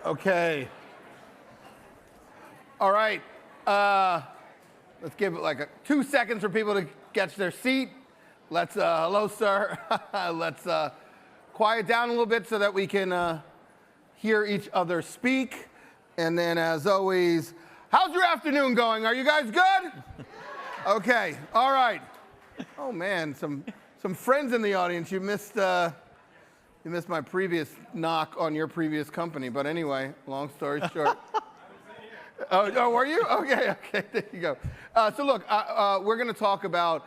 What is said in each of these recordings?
Okay. All right. Let's give it like 2 seconds for people to get to their seat. Let's, hello, sir. Let's quiet down a little bit so that we can hear each other speak. And then, as always, how's your afternoon going? Are you guys good? Okay. All right. Oh man, some friends in the audience. You missed my previous knock on your previous company. But anyway, long story short. Oh, were you? Okay, there you go. So look, we're going to talk about,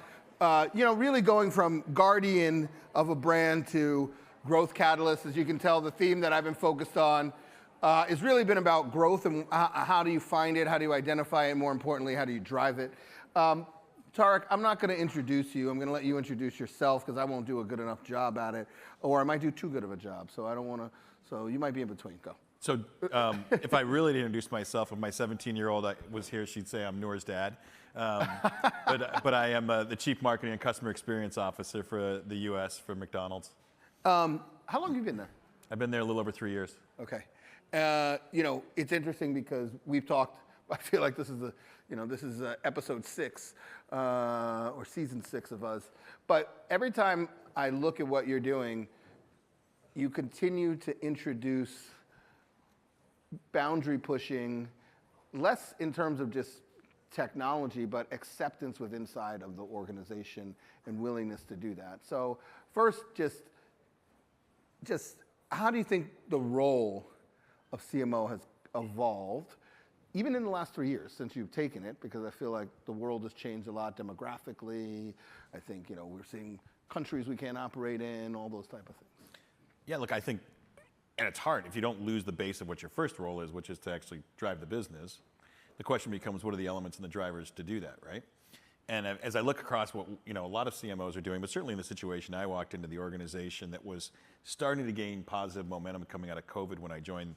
really going from guardian of a brand to growth catalyst. As you can tell, the theme that I've been focused on has really been about growth and how do you find it, how do you identify it, more importantly, how do you drive it. Tariq, I'm not going to introduce you. I'm going to let you introduce yourself because I won't do a good enough job at it, or I might do too good of a job. So I don't want to. So you might be in between. Go. So if I really didn't introduce myself, if my 17-year-old was here, she'd say I'm Noor's dad. But I am the Chief Marketing and Customer Experience Officer for the U.S. for McDonald's. How long have you been there? I've been there a little over 3 years. Okay. It's interesting because we've talked. I feel like this is episode 6 or season 6 of us. But every time I look at what you're doing, you continue to introduce boundary pushing, less in terms of just technology, but acceptance with inside of the organization and willingness to do that. So first, just how do you think the role of CMO has evolved, even in the last 3 years since you've taken it? Because I feel like the world has changed a lot demographically. I think, we're seeing countries we can't operate in, all those type of things. Yeah, look, I think, and it's hard if you don't lose the base of what your first role is, which is to actually drive the business. The question becomes, what are the elements and the drivers to do that, right? And as I look across what a lot of CMOs are doing, but certainly in the situation I walked into the organization that was starting to gain positive momentum coming out of COVID when I joined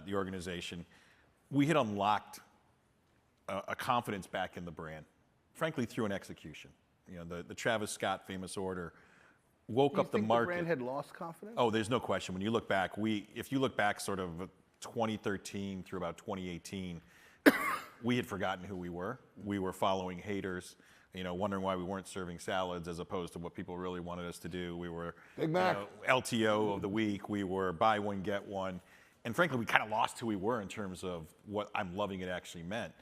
the organization, we had unlocked a confidence back in the brand, frankly through an execution. The Travis Scott famous order woke up the market. The brand had lost confidence? Oh, there's no question. When you look back, if you look back sort of 2013 through about 2018, we had forgotten who we were. We were following haters, wondering why we weren't serving salads as opposed to what people really wanted us to do. We were Big Mac. LTO of the week. We were buy one, get one. And frankly, we kind of lost who we were in terms of what I'm loving it actually meant.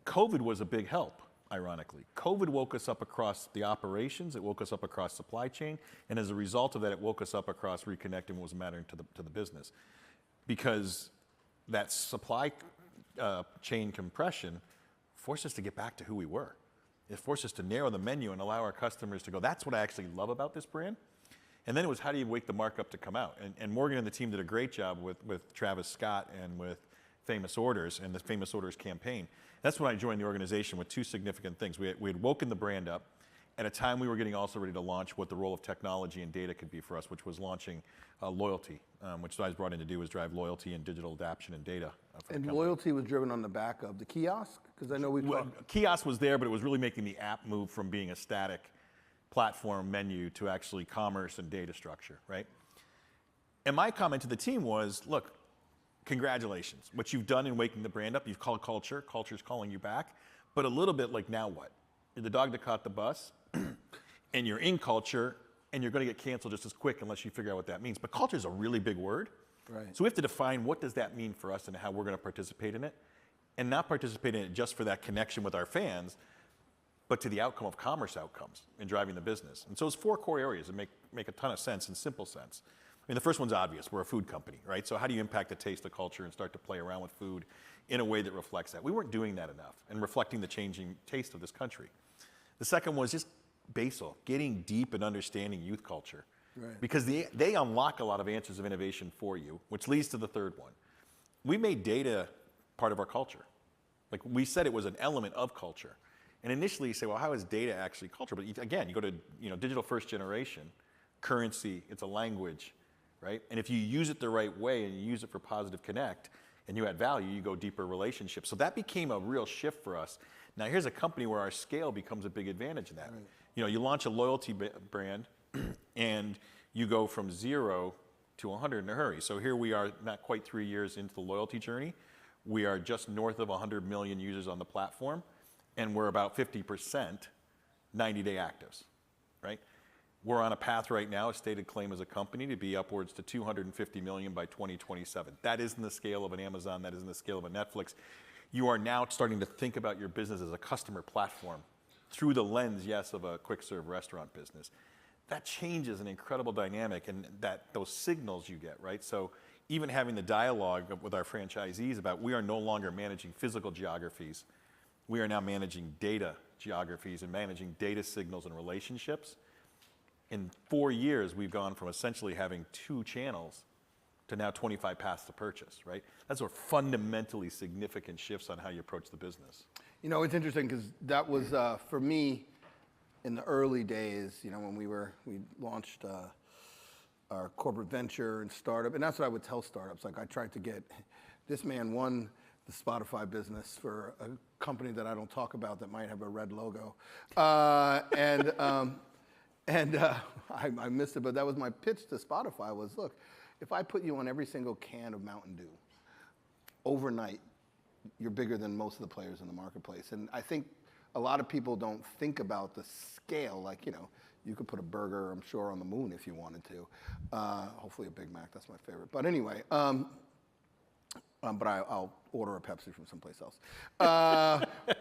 COVID was a big help, ironically. COVID woke us up across the operations. It woke us up across supply chain. And as a result of that, it woke us up across reconnecting what was mattering to the business. Because that supply chain compression forced us to get back to who we were. It forced us to narrow the menu and allow our customers to go, that's what I actually love about this brand. And then it was, how do you wake the markup to come out? And Morgan and the team did a great job with Travis Scott and with Famous Orders and the Famous Orders campaign. That's when I joined the organization with 2 significant things. We had woken the brand up at a time we were getting also ready to launch what the role of technology and data could be for us, which was launching loyalty, which I was brought in to do was drive loyalty and digital adoption and data. And loyalty was driven on the back of the kiosk? Because I know we've talked. Kiosk was there, but it was really making the app move from being a static platform menu to actually commerce and data structure, right? And my comment to the team was, look, congratulations. What you've done in waking the brand up, you've called culture. Culture's calling you back. But a little bit like, now what? You're the dog that caught the bus, and you're in culture, and you're going to get canceled just as quick unless you figure out what that means. But culture is a really big word. Right. So we have to define what does that mean for us and how we're going to participate in it, and not participate in it just for that connection with our fans, but to the outcome of commerce outcomes in driving the business. And so it's 4 core areas that make a ton of sense in simple sense. I mean, the first one's obvious. We're a food company, right? So how do you impact the taste of culture and start to play around with food in a way that reflects that? We weren't doing that enough and reflecting the changing taste of this country. The second was just basal, getting deep and understanding youth culture. Right. Because they unlock a lot of answers of innovation for you, which leads to the third one. We made data part of our culture. Like, we said it was an element of culture. And initially you say, well, how is data actually culture? But again, you go to digital first generation, currency, it's a language, right? And if you use it the right way and you use it for positive connect and you add value, you go deeper relationships. So that became a real shift for us. Now here's a company where our scale becomes a big advantage in that. Right. You launch a loyalty brand and you go from 0 to 100 in a hurry. So here we are, not quite 3 years into the loyalty journey. We are just north of 100 million users on the platform, and we're about 50% 90-day actives, right? We're on a path right now, a stated claim as a company, to be upwards to 250 million by 2027. That isn't the scale of an Amazon, that isn't the scale of a Netflix. You are now starting to think about your business as a customer platform through the lens, yes, of a quick serve restaurant business. That changes an incredible dynamic, and those signals you get, right? So even having the dialogue with our franchisees about, we are no longer managing physical geographies. We are now managing data geographies and managing data signals and relationships. In 4 years, we've gone from essentially having 2 channels to now 25 paths to purchase, right? That's what fundamentally significant shifts on how you approach the business. You know, it's interesting because that was, for me, in the early days, you know, when we launched our corporate venture and startup, and that's what I would tell startups. Like, I tried to get, this man won the Spotify business for a company that I don't talk about that might have a red logo. I missed it, but that was my pitch to Spotify was, look, if I put you on every single can of Mountain Dew, overnight, you're bigger than most of the players in the marketplace. And I think a lot of people don't think about the scale. Like, you know, you could put a burger, I'm sure, on the moon if you wanted to. Hopefully a Big Mac, that's my favorite. But anyway, but I'll order a Pepsi from someplace else.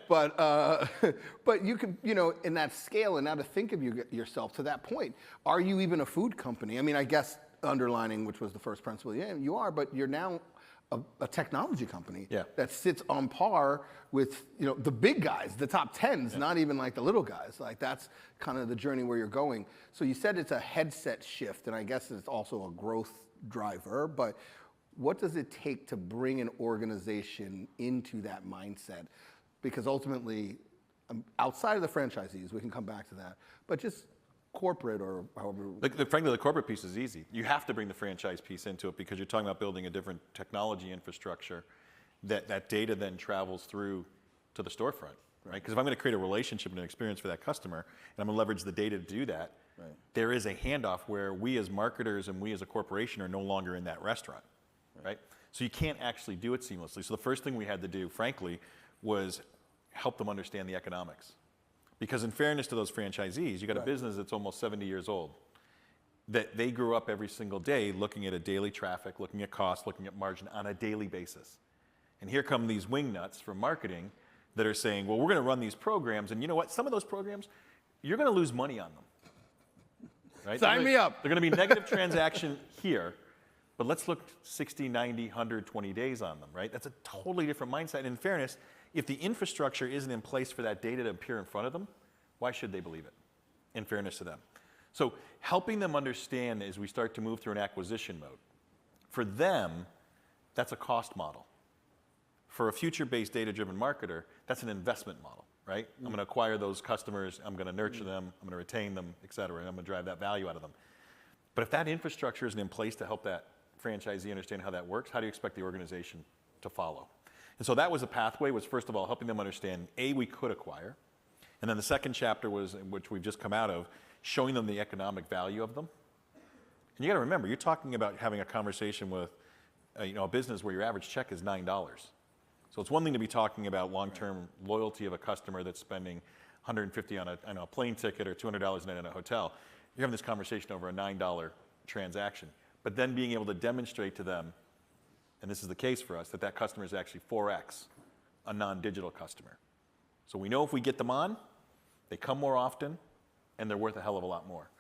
But you can, you know, in that scale, and now to think of yourself to that point, are you even a food company? I mean, I guess underlining, which was the first principle, yeah, you are, but you're now a technology company that sits on par with, you know, the big guys, the top 10s, not even like the little guys. Like, that's kind of the journey where you're going. So you said it's a headset shift, and I guess it's also a growth driver, but what does it take to bring an organization into that mindset? Because ultimately, outside of the franchisees, we can come back to that, but just corporate or however. Frankly, the corporate piece is easy. You have to bring the franchise piece into it because you're talking about building a different technology infrastructure that data then travels through to the storefront, right? Because if I'm going to create a relationship and an experience for that customer, and I'm going to leverage the data to do that, there is a handoff where we as marketers and we as a corporation are no longer in that restaurant. Right? So you can't actually do it seamlessly. So the first thing we had to do, frankly, was help them understand the economics. Because in fairness to those franchisees, you got a business that's almost 70 years old, that they grew up every single day looking at a daily traffic, looking at cost, looking at margin on a daily basis. And here come these wingnuts from marketing that are saying, well, we're going to run these programs, and you know what? Some of those programs, you're going to lose money on them. Right? Sign me up. They're going to be negative transaction here. But let's look 60, 90, 120 days on them, right? That's a totally different mindset. And in fairness, if the infrastructure isn't in place for that data to appear in front of them, why should they believe it? In fairness to them. So helping them understand as we start to move through an acquisition mode. For them, that's a cost model. For a future-based data-driven marketer, that's an investment model, right? I'm going to acquire those customers, I'm going to nurture them, I'm going to retain them, et cetera, and I'm going to drive that value out of them. But if that infrastructure isn't in place to help that franchisee understand how that works, how do you expect the organization to follow? And so that was a pathway, was first of all helping them understand, A, we could acquire, and then the second chapter was, which we've just come out of, showing them the economic value of them. And you got to remember, you're talking about having a conversation with a business where your average check is $9. So it's one thing to be talking about long-term loyalty of a customer that's spending $150 on a plane ticket or $200 a night in a hotel. You're having this conversation over a $9 transaction. But then being able to demonstrate to them, and this is the case for us, that customer is actually 4x a non-digital customer. So we know if we get them on, they come more often, and they're worth a hell of a lot more.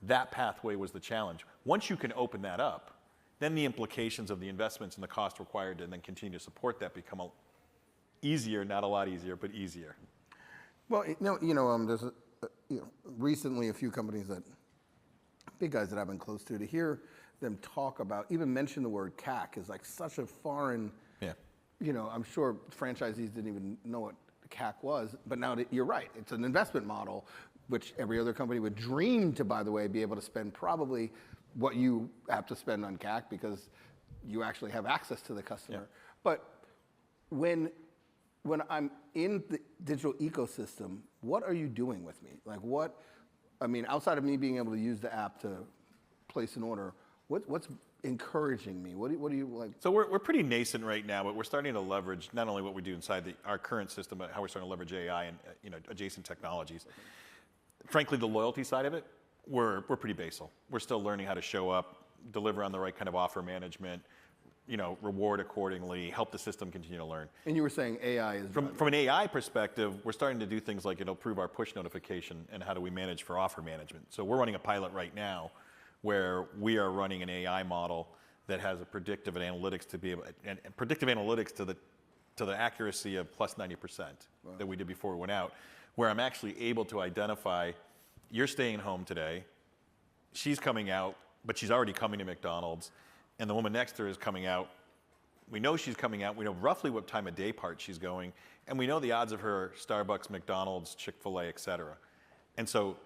That pathway was the challenge. Once you can open that up, then the implications of the investments and the cost required to then continue to support that become easier, not a lot easier, but easier. Well, there's recently a few companies big guys that I've been close to hear them talk about, even mention the word CAC is like such a foreign, I'm sure franchisees didn't even know what CAC was, but now you're right, it's an investment model, which every other company would dream to, by the way, be able to spend probably what you have to spend on CAC because you actually have access to the customer. Yeah. But when I'm in the digital ecosystem, what are you doing with me? Like outside of me being able to use the app to place an order, What's encouraging me? What do you like? So we're pretty nascent right now, but we're starting to leverage not only what we do inside our current system, but how we're starting to leverage AI and adjacent technologies. Frankly, the loyalty side of it, we're pretty basal. We're still learning how to show up, deliver on the right kind of offer management, reward accordingly, help the system continue to learn. And you were saying AI is from an AI perspective, we're starting to do things like improve our push notification and how do we manage for offer management. So we're running a pilot right now where we are running an AI model that has a predictive analytics to be able, and predictive analytics to the accuracy of plus 90% that we did before we went out, where I'm actually able to identify, you're staying home today, she's coming out, but she's already coming to McDonald's, and the woman next to her is coming out. We know she's coming out, we know roughly what time of day part she's going, and we know the odds of her Starbucks, McDonald's, Chick-fil-A, et cetera. And so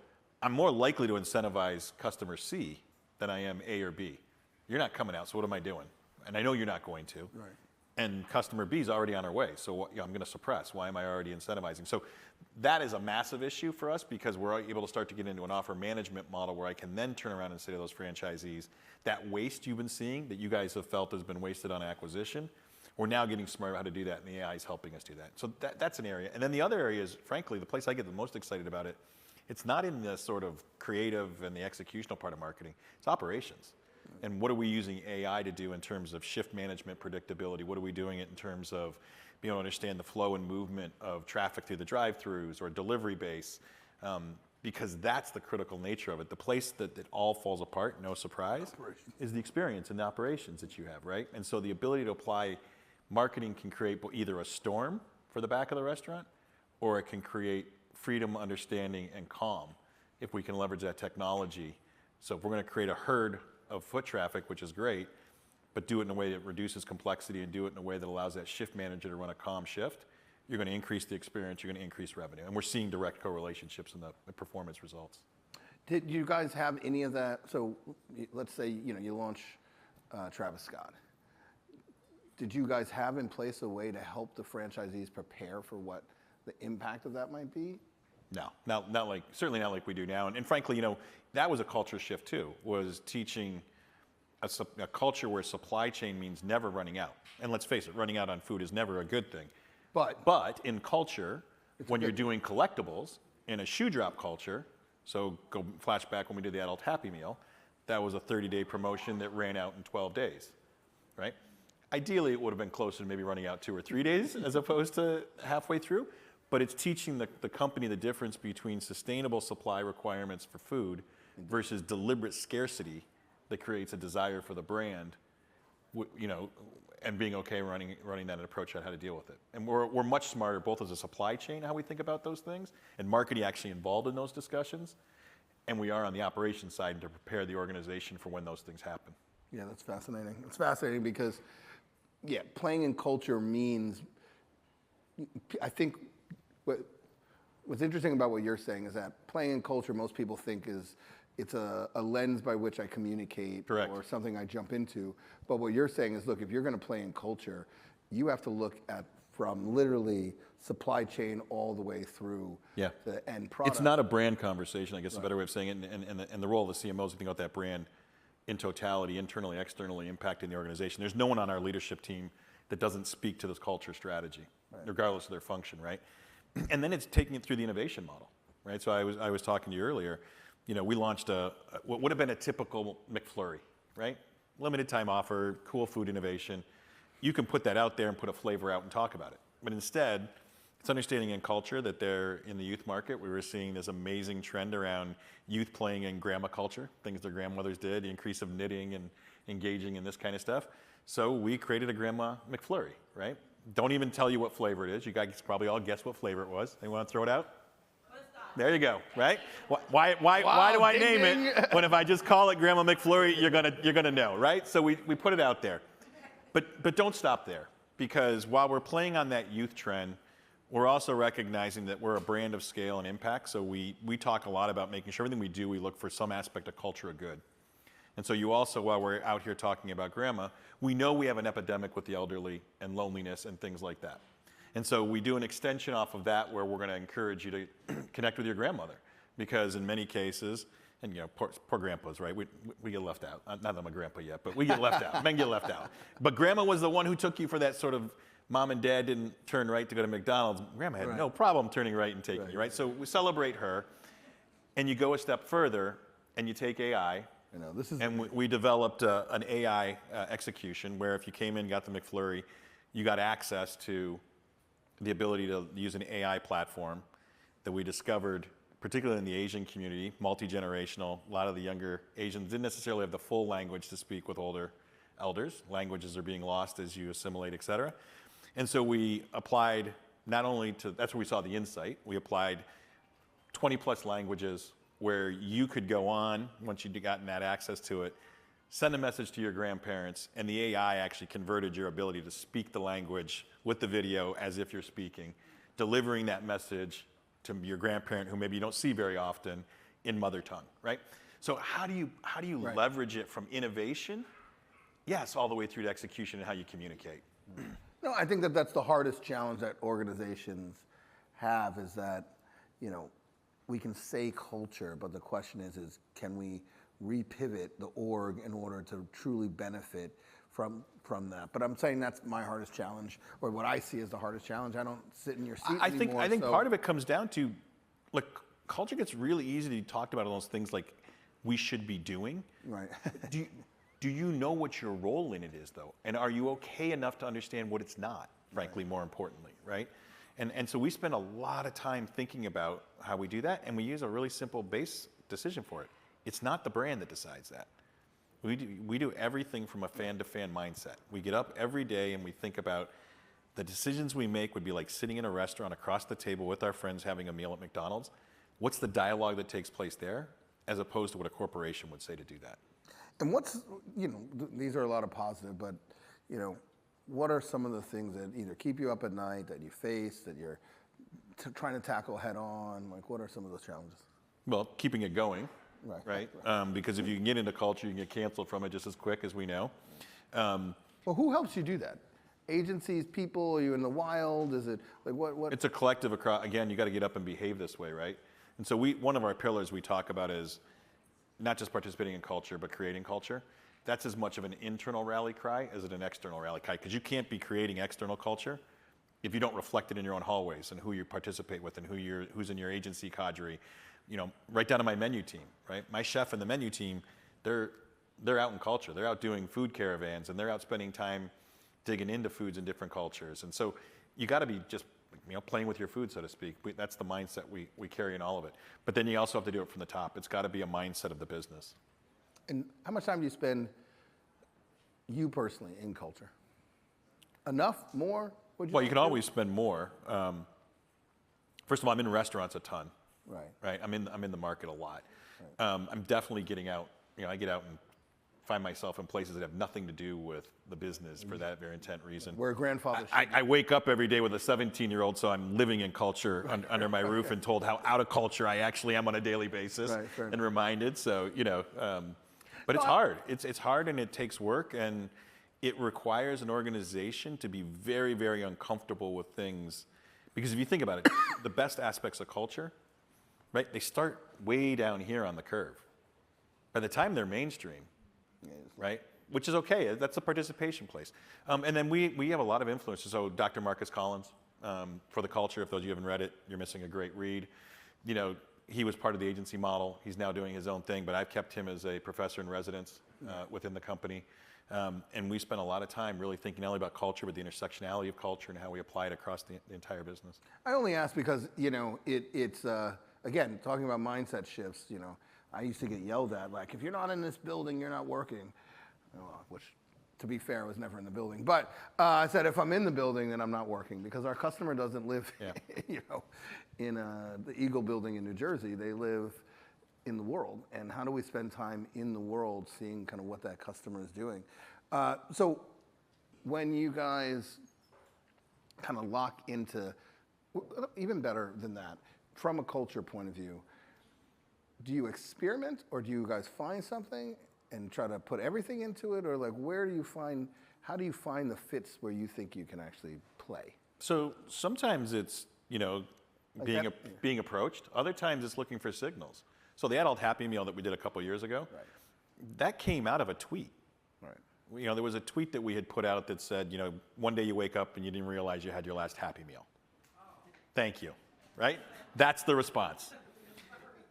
I'm more likely to incentivize customer C than I am A or B. You're not coming out, so what am I doing? And I know you're not going to. Right. And customer B is already on her way, so I'm going to suppress. Why am I already incentivizing? So that is a massive issue for us because we're able to start to get into an offer management model where I can then turn around and say to those franchisees, that waste you've been seeing, that you guys have felt has been wasted on acquisition, we're now getting smarter how to do that, and the AI is helping us do that. So that's an area. And then the other area is, frankly, the place I get the most excited about it, it's not in the sort of creative and the executional part of marketing, it's operations. And what are we using AI to do in terms of shift management predictability? What are we doing it in terms of being able to understand the flow and movement of traffic through the drive-thrus or delivery base? Because that's the critical nature of it. The place that it all falls apart, no surprise, is the experience and the operations that you have, right? And so the ability to apply marketing can create either a storm for the back of the restaurant, or it can create freedom, understanding, and calm if we can leverage that technology. So if we're going to create a herd of foot traffic, which is great, but do it in a way that reduces complexity and do it in a way that allows that shift manager to run a calm shift, you're going to increase the experience, you're going to increase revenue. And we're seeing direct correlationships in the performance results. Did you guys have any of that? So let's say you launch Travis Scott. Did you guys have in place a way to help the franchisees prepare for what the impact of that might be? No, certainly not like we do now. And frankly, that was a culture shift too, was teaching a culture where supply chain means never running out. And let's face it, running out on food is never a good thing. But in culture, when you're doing collectibles, in a shoe drop culture, so go flashback when we did the adult Happy Meal, that was a 30-day promotion that ran out in 12 days, right? Ideally, it would have been closer to maybe running out 2 or 3 days as opposed to halfway through. But it's teaching the company the difference between sustainable supply requirements for food versus deliberate scarcity that creates a desire for the brand, and being okay running that approach on how to deal with it. And we're much smarter both as a supply chain, how we think about those things, and marketing actually involved in those discussions, and we are on the operations side to prepare the organization for when those things happen. Yeah, that's fascinating. It's fascinating because, playing in culture means, I think, what's interesting about what you're saying is that playing in culture, most people think it's a lens by which I communicate. Correct. Or something I jump into. But what you're saying is, look, if you're going to play in culture, you have to look at from literally supply chain all the way through the end product. It's not a brand conversation, I guess is a better way of saying it, and the role of the CMOs, think about that brand in totality, internally, externally, impacting the organization. There's no one on our leadership team that doesn't speak to this culture strategy, regardless of their function, right? And then it's taking it through the innovation model, right? So I was talking to you earlier, we launched what would have been a typical McFlurry, right? Limited time offer, cool food innovation. You can put that out there and put a flavor out and talk about it. But instead, it's understanding in culture that they're in the youth market. We were seeing this amazing trend around youth playing in grandma culture, things their grandmothers did, the increase of knitting and engaging in this kind of stuff. So we created a Grandma McFlurry, right? Don't even tell you what flavor it is. You guys probably all guess what flavor it was. Anyone want to throw it out? There you go, right? Why do I name it when if I just call it Grandma McFlurry, you're gonna know, right? So we put it out there. But don't stop there, because while we're playing on that youth trend, we're also recognizing that we're a brand of scale and impact. So we talk a lot about making sure everything we do, we look for some aspect of culture of good. And so you also, while we're out here talking about grandma, we know we have an epidemic with the elderly and loneliness and things like that. And so we do an extension off of that where we're going to encourage you to connect with your grandmother, because in many cases, and poor grandpas, right? We get left out. Not that I'm a grandpa yet, but we get left out. Men get left out. But grandma was the one who took you for that sort of, mom and dad didn't turn right to go to McDonald's. Grandma had no problem turning right and taking you, right? So we celebrate her, and you go a step further, and you take AI. And we developed an AI execution where if you came in, got the McFlurry, you got access to the ability to use an AI platform that we discovered, particularly in the Asian community, multi-generational. A lot of the younger Asians didn't necessarily have the full language to speak with older elders. Languages are being lost as you assimilate, et cetera. And so we applied not only to, that's where we saw the insight, we applied 20 plus languages where you could go on, once you'd gotten that access to it, send a message to your grandparents, and the AI actually converted your ability to speak the language with the video as if you're speaking, delivering that message to your grandparent who maybe you don't see very often in mother tongue, right? So how do you leverage it from innovation, yes, all the way through to execution and how you communicate? No, I think that's the hardest challenge that organizations have is that, we can say culture, but the question is can we repivot the org in order to truly benefit from that? But I'm saying that's my hardest challenge, or what I see as the hardest challenge. I don't sit in your seat anymore. I think part of it comes down to, culture gets really easy to be talked about on those things like we should be doing. Right. Do you know what your role in it is, though? And are you okay enough to understand what it's not, frankly, more importantly, right? And so we spend a lot of time thinking about how we do that, and we use a really simple base decision for it. It's not the brand that decides that. We do everything from a fan-to-fan mindset. We get up every day and we think about the decisions we make would be like sitting in a restaurant across the table with our friends having a meal at McDonald's. What's the dialogue that takes place there, as opposed to what a corporation would say to do that? And what's, these are a lot of positive, but, what are some of the things that either keep you up at night, that you face, that you're trying to tackle head on? Like, what are some of those challenges? Well, keeping it going, right? Because if you can get into culture, you can get canceled from it just as quick, as we know. Well, who helps you do that? Agencies, people? Are you in the wild? Is it like what? It's a collective across. Again, you got to get up and behave this way, right? And so one of our pillars we talk about is not just participating in culture, but creating culture. That's as much of an internal rally cry as an external rally cry, because you can't be creating external culture if you don't reflect it in your own hallways and who you participate with and who's in your agency cadre. Right down to my menu team, right? My chef and the menu team, they're out in culture. They're out doing food caravans, and they're out spending time digging into foods in different cultures. And so you got to be just playing with your food, so to speak. That's the mindset we carry in all of it. But then you also have to do it from the top. It's got to be a mindset of the business. And how much time do you spend, you personally, in culture? Enough? More? Well, you can always spend more. First of all, I'm in restaurants a ton. Right. I'm in the market a lot. Right. I'm definitely getting out. I get out and find myself in places that have nothing to do with the business for that very intent reason. Where grandfather I wake up every day with a 17-year-old, so I'm living in culture under my roof and told how out of culture I actually am on a daily basis, and reminded. So but it's hard. It's hard, and it takes work, and it requires an organization to be very, very uncomfortable with things. Because if you think about it, the best aspects of culture, right? They start way down here on the curve. By the time they're mainstream, right? Which is okay. That's a participation place. And then we have a lot of influencers. So Dr. Marcus Collins, for the culture, if those of you haven't read it, you're missing a great read. He was part of the agency model. He's now doing his own thing, but I've kept him as a professor in residence within the company. And we spent a lot of time really thinking not only about culture, but the intersectionality of culture and how we apply it across the entire business. I only ask because, it's, again, talking about mindset shifts, I used to get yelled at, like, if you're not in this building, you're not working. Which, to be fair, I was never in the building. But I said, if I'm in the building, then I'm not working, because our customer doesn't live, in the Eagle building in New Jersey. They live in the world. And how do we spend time in the world seeing kind of what that customer is doing? So when you guys kind of lock into, even better than that, from a culture point of view, do you experiment, or do you guys find something and try to put everything into it? Or like, how do you find the fits where you think you can actually play? So sometimes it's, being approached. Other times it's looking for signals. So the adult Happy Meal that we did a couple years ago, that came out of a tweet. You know, there was a tweet that we had put out that said, you know, one day you wake up and you didn't realize you had your last Happy Meal. Thank you, right? That's the response.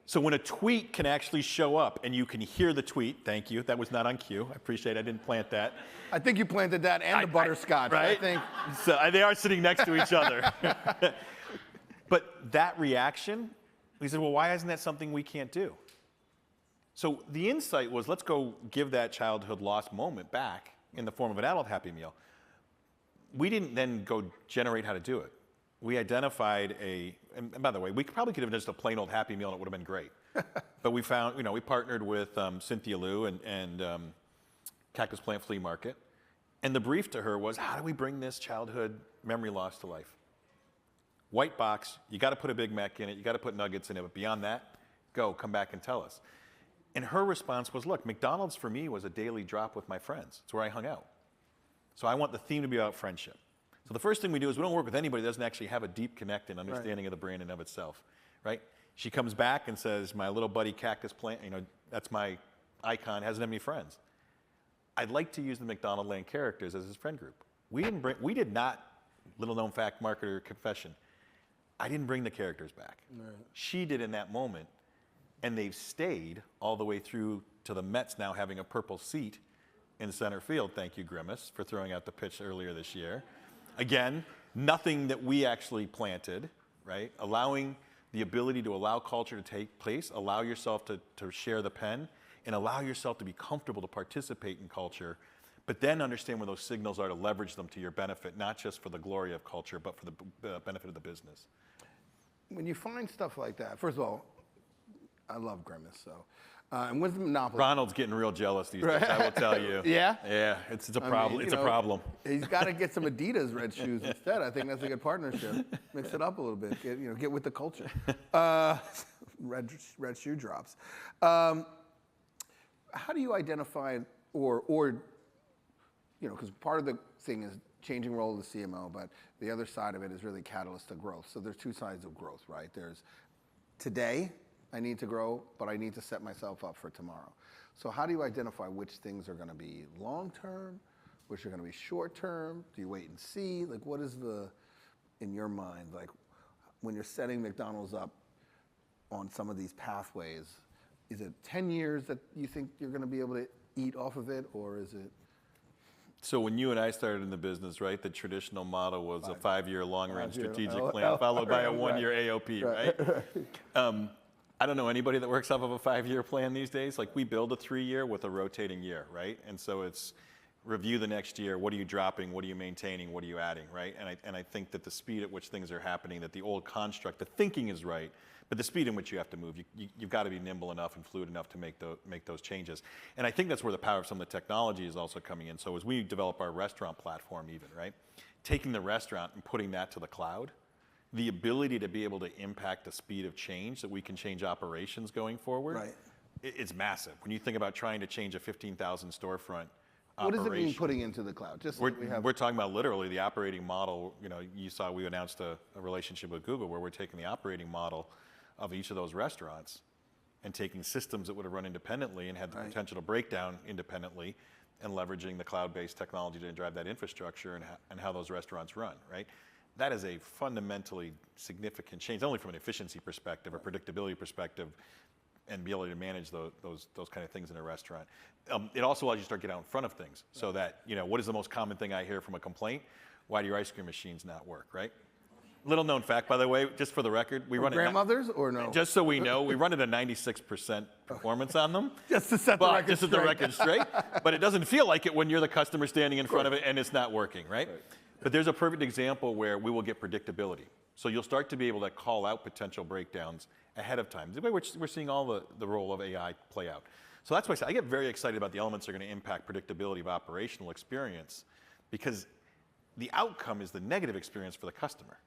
So when a tweet can actually show up and you can hear the tweet, thank you, that was not on cue. I appreciate it, I didn't plant that. I think you planted that and the butterscotch, right? I think. So they are sitting next to each other. But that reaction, we said, well, why isn't that something we can't do? So the insight was, let's go give that childhood lost moment back in the form of an adult Happy Meal. We didn't then go generate how to do it. We identified and by the way, we probably could have done just a plain old Happy Meal and it would have been great. But we found, you know, we partnered with Cynthia Liu and Cactus Plant Flea Market. And the brief to her was, how do we bring this childhood memory loss to life? White box, you got to put a Big Mac in it, you got to put nuggets in it, but beyond that, come back and tell us. And her response was, look, McDonald's for me was a daily drop with my friends. It's where I hung out. So I want the theme to be about friendship. So the first thing we do is we don't work with anybody that doesn't actually have a deep connect and understanding of the brand in of itself, right? She comes back and says, my little buddy Cactus Plant, you know, that's my icon, hasn't have any friends. I'd like to use the McDonald Land characters as his friend group. We did not, little known fact, marketer confession, I didn't bring the characters back. Right. She did in that moment. And they've stayed all the way through to the Mets now having a purple seat in center field. Thank you, Grimace, for throwing out the pitch earlier this year. Again, nothing that we actually planted, right? Allowing the ability to allow culture to take place, allow yourself to share the pen, and allow yourself to be comfortable to participate in culture, but then understand where those signals are to leverage them to your benefit, not just for the glory of culture, but for the benefit of the business. When you find stuff like that, first of all, I love Grimace, so. And when's the Monopoly? Ronald's getting real jealous these days, I will tell you. Yeah? Yeah, it's a problem. It's a problem. He's got to get some Adidas red shoes instead. I think that's a good partnership. Mix it up a little bit. Get with the culture. Red shoe drops. How do you identify or because part of the thing is changing role of the CMO, but the other side of it is really catalyst to growth. So there's two sides of growth, right? There's today, I need to grow, but I need to set myself up for tomorrow. So how do you identify which things are going to be long-term, which are going to be short-term? Do you wait and see? Like, what is in your mind, like when you're setting McDonald's up on some of these pathways, is it 10 years that you think you're going to be able to eat off of it, or is it? So when you and I started in the business, right, the traditional model was a 5-year long-range strategic plan followed by a 1-year AOP, right? I don't know anybody that works off of a 5-year plan these days. Like, we build a 3-year with a rotating year, right? And so it's review the next year. What are you dropping? What are you maintaining? What are you adding, right? And I think that the speed at which things are happening, that the old construct, the thinking is right, but the speed in which you have to move, you've got to be nimble enough and fluid enough to make those changes. And I think that's where the power of some of the technology is also coming in. So as we develop our restaurant platform even, right? Taking the restaurant and putting that to the cloud, the ability to be able to impact the speed of change, that we can change operations going forward, it's massive. When you think about trying to change a 15,000 storefront What does it mean putting into the cloud? Just so we're talking about literally the operating model. You know, you saw we announced a relationship with Google where we're taking the operating model of each of those restaurants and taking systems that would have run independently and had the potential to break down independently, and leveraging the cloud-based technology to drive that infrastructure and how those restaurants run, right? That is a fundamentally significant change, not only from an efficiency perspective or predictability perspective, and be able to manage those kind of things in a restaurant. It also allows you to start getting out in front of things, so that, you know, what is the most common thing I hear from a complaint? Why do your ice cream machines not work, right? Little known fact, by the way, just for the record, we run grandmothers or no? Just so we know, we run at a 96% performance on them. Just to set the record just straight. Set the record straight. But it doesn't feel like it when you're the customer standing in front of it and it's not working, right? But there's a perfect example where we will get predictability. So you'll start to be able to call out potential breakdowns ahead of time. The way we're seeing all the role of AI play out. So that's why I get very excited about the elements that are going to impact predictability of operational experience, because the outcome is the negative experience for the customer.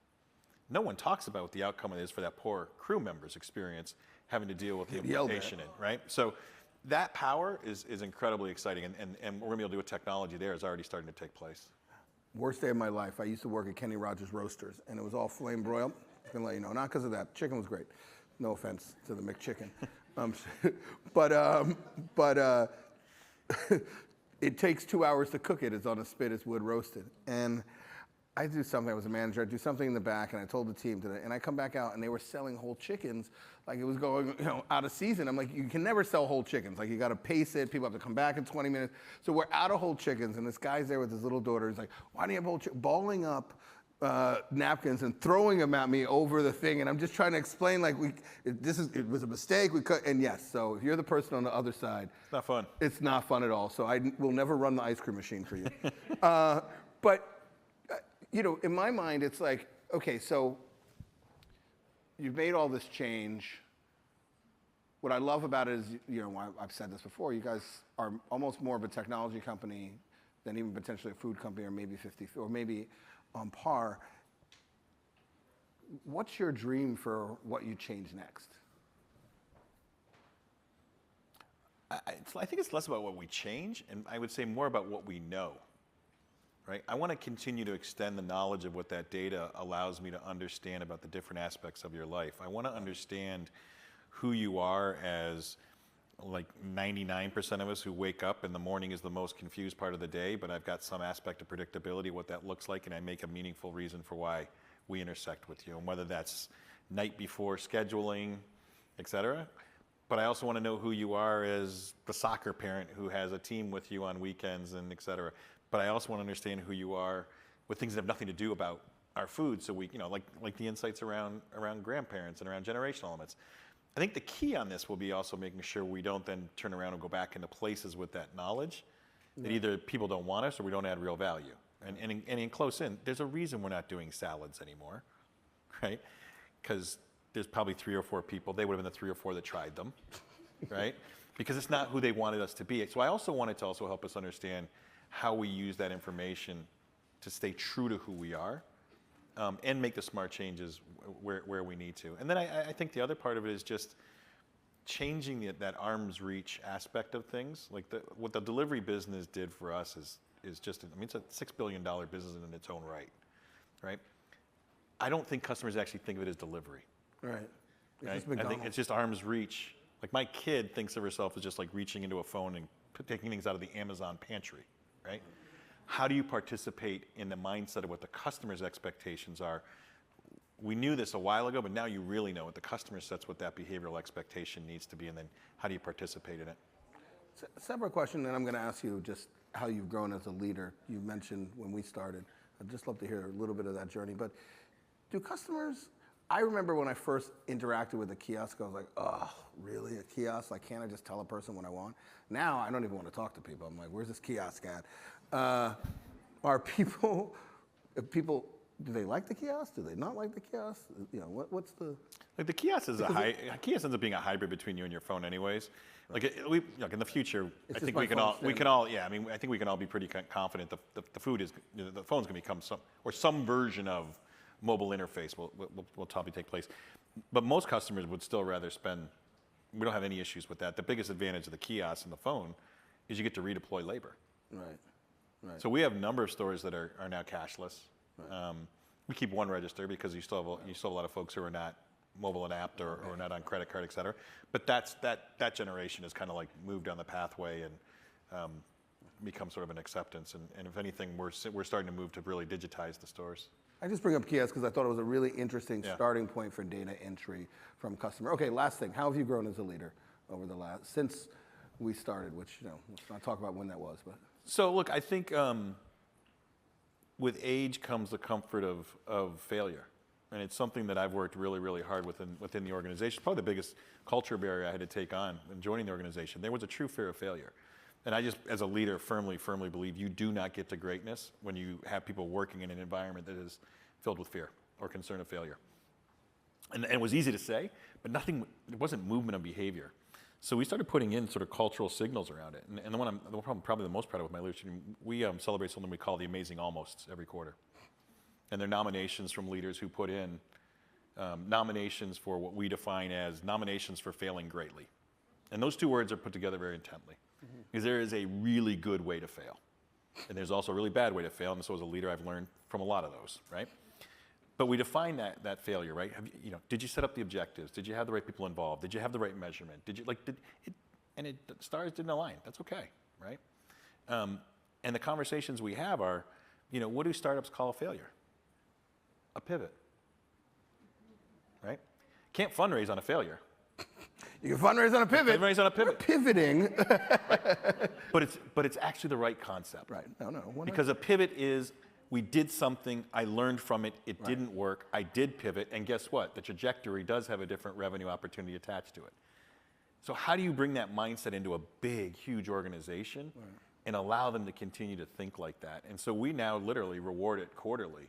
No one talks about what the outcome is for that poor crew member's experience having to deal with the implementation in, right? So that power is incredibly exciting, and we're going to be able to do with technology there is already starting to take place. Worst day of my life. I used to work at Kenny Rogers Roasters, and it was all flame broiled. I can let you know. Not because of that. Chicken was great. No offense to the McChicken. But it takes 2 hours to cook it. It's on a spit. It's wood roasted. And I do something. I was a manager. I do something in the back, and I told the team today. And I come back out, and they were selling whole chickens like it was going, out of season. I'm like, you can never sell whole chickens. Like, you got to pace it. People have to come back in 20 minutes. So we're out of whole chickens, and this guy's there with his little daughter. He's like, why do you have whole chickens? Balling up napkins and throwing them at me over the thing, and I'm just trying to explain like it was a mistake. We cut, and yes, so if you're the person on the other side, It's not fun. it's not fun at all. So I will never run the ice cream machine for you. But in my mind, it's like, okay, so you've made all this change. What I love about it is, I've said this before, you guys are almost more of a technology company than even potentially a food company, or maybe 50, or maybe on par. What's your dream for what you change next? I think it's less about what we change, and I would say more about what we know. Right? I want to continue to extend the knowledge of what that data allows me to understand about the different aspects of your life. I want to understand who you are as, like 99% of us who wake up in the morning is the most confused part of the day, but I've got some aspect of predictability, what that looks like, and I make a meaningful reason for why we intersect with you, and whether that's night before scheduling, et cetera. But I also want to know who you are as the soccer parent who has a team with you on weekends and et cetera. But I also want to understand who you are with things that have nothing to do about our food. So we, like the insights around grandparents and around generational elements. I think the key on this will be also making sure we don't then turn around and go back into places with that knowledge that either people don't want us or we don't add real value. And in close in, there's a reason we're not doing salads anymore, right? Because there's probably 3 or 4 people, they would have been the 3 or 4 that tried them, right? Because it's not who they wanted us to be. So I also wanted to also help us understand how we use that information to stay true to who we are, and make the smart changes where we need to. And then I think the other part of it is just changing that arm's reach aspect of things. Like what the delivery business did for us is just, it's a $6 billion business in its own right? I don't think customers actually think of it as delivery. Right. Right? I think it's just arm's reach. Like my kid thinks of herself as just like reaching into a phone and taking things out of the Amazon pantry, right? How do you participate in the mindset of what the customer's expectations are? We knew this a while ago, but now you really know what the customer sets, what that behavioral expectation needs to be, and then how do you participate in it? Separate question, and I'm going to ask you just how you've grown as a leader. You mentioned when we started. I'd just love to hear a little bit of that journey. But do customers, I remember when I first interacted with a kiosk, I was like, oh, really, a kiosk? Like, can't I just tell a person what I want? Now, I don't even want to talk to people. I'm like, where's this kiosk at? Are people, do they like the kiosk? Do they not like the kiosk? What's the... Like the kiosk is kiosk ends up being a hybrid between you and your phone anyways. Like in the future, I think we can all, I think we can all be pretty confident the food is, the phone's going to become some version of mobile interface will probably take place. But most customers would still rather spend, we don't have any issues with that. The biggest advantage of the kiosk and the phone is you get to redeploy labor. Right. So we have a number of stores that are now cashless. Right. We keep one register because you still have a lot of folks who are not mobile and apt or not on credit card, et cetera. But that generation has kind of like moved down the pathway and become sort of an acceptance. And if anything, we're starting to move to really digitize the stores. I just bring up kiosks because I thought it was a really interesting starting point for data entry from customer. Okay, last thing. How have you grown as a leader over since we started, which, let's not talk about when that was, but. So look, I think with age comes the comfort of failure. And it's something that I've worked really, really hard within the organization. Probably the biggest culture barrier I had to take on in joining the organization. There was a true fear of failure. And I just, as a leader, firmly believe you do not get to greatness when you have people working in an environment that is filled with fear or concern of failure. And it was easy to say, but it wasn't movement of behavior. So we started putting in sort of cultural signals around it. And the one I'm probably the most proud of with my leadership team, we celebrate something we call the Amazing Almosts every quarter. And they're nominations from leaders who put in nominations for what we define as nominations for failing greatly. And those two words are put together very intently. Mm-hmm. Because there is a really good way to fail. And there's also a really bad way to fail. And so as a leader, I've learned from a lot of those, right? But we define that failure, right? Did you set up the objectives? Did you have the right people involved? Did you have the right measurement? The stars didn't align. That's okay, right? And the conversations we have are, what do startups call a failure? A pivot, right? Can't fundraise on a failure. You can fundraise on a pivot. Fundraise on a pivot. We're pivoting. Right. But it's actually the right concept. Right. No. Because a pivot is, we did something, I learned from it, it didn't work, I did pivot, and guess what? The trajectory does have a different revenue opportunity attached to it. So how do you bring that mindset into a big, huge organization and allow them to continue to think like that? And so we now literally reward it quarterly.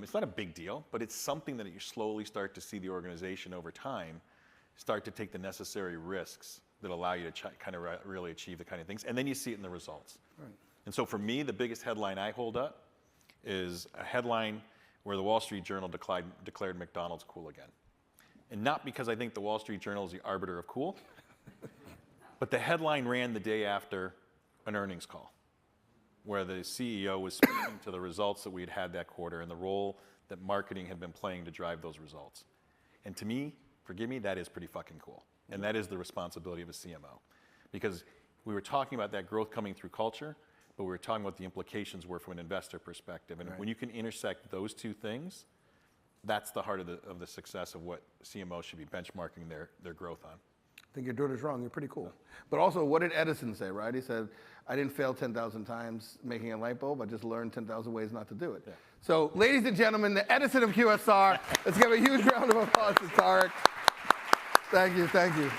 It's not a big deal, but it's something that you slowly start to see the organization over time start to take the necessary risks that allow you to kind of really achieve the kind of things. And then you see it in the results. Right. And so for me, the biggest headline I hold up is a headline where the Wall Street Journal declared McDonald's cool again. And not because I think the Wall Street Journal is the arbiter of cool, but the headline ran the day after an earnings call, where the CEO was speaking to the results that we had had that quarter and the role that marketing had been playing to drive those results. And to me, forgive me, that is pretty fucking cool. And that is the responsibility of a CMO. Because we were talking about that growth coming through culture, but we were talking about the implications were from an investor perspective. And when you can intersect those two things, that's the heart of the success of what CMOs should be benchmarking their growth on. I think you're doing this wrong. You're pretty cool. But also, what did Edison say, right? He said, I didn't fail 10,000 times making a light bulb. I just learned 10,000 ways not to do it. Yeah. So, ladies and gentlemen, the Edison of QSR. Let's give a huge round of applause to Tariq. Thank you.